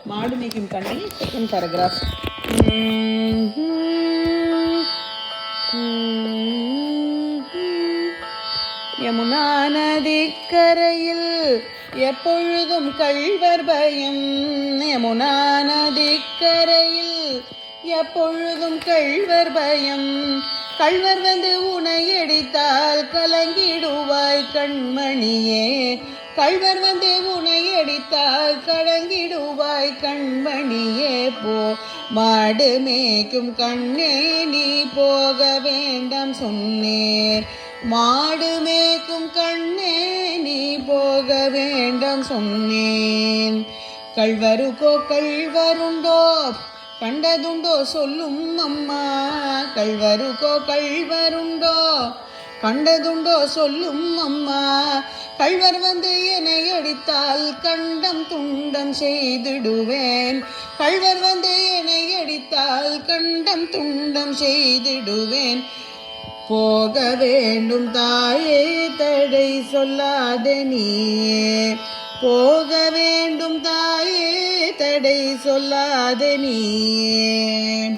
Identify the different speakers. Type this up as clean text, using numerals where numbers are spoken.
Speaker 1: மாடு மேய்க்கும் கண்ணி செகண்ட் பேராகிராஃப். யமுனா நதிக்கரையில் எப்பொழுதும் கள்வர் பயம். யமுனா நதிக்கரையில் எப்பொழுதும் கள்வர் பயம். கள்வர் வந்து உனை அடித்தால் கலங்கிடுவாய் கண்மணியே. கள்வர் வந்து உனை அடித்தால் கலங்கிடுவாய் கண்மணியே. மாடு மேய்க்கும் கண்ணே நீ போக வேண்டாம் சொன்னேன். மாடு மேய்க்கும் கண்ணே நீ போக வேண்டாம் சொன்னேன். கள்வருக்கோ கள்வருண்டோ கண்டதுண்டோ சொல்லும் அம்மா. கள்வருக்கோ கள்வருண்டோ கண்டதுண்டோ சொல்லும் அம்மா. கள்வர் வந்து என்னை அடித்தால் கண்டம் துண்டம் செய்திடுவேன். கள்வர் வந்து என்னை அடித்தால் கண்டம் துண்டம் செய்திடுவேன். போக வேண்டும் தாயே தடை சொல்லாத நீயே. போக வேண்டும் தாயே தடை சொல்லாத நீயே.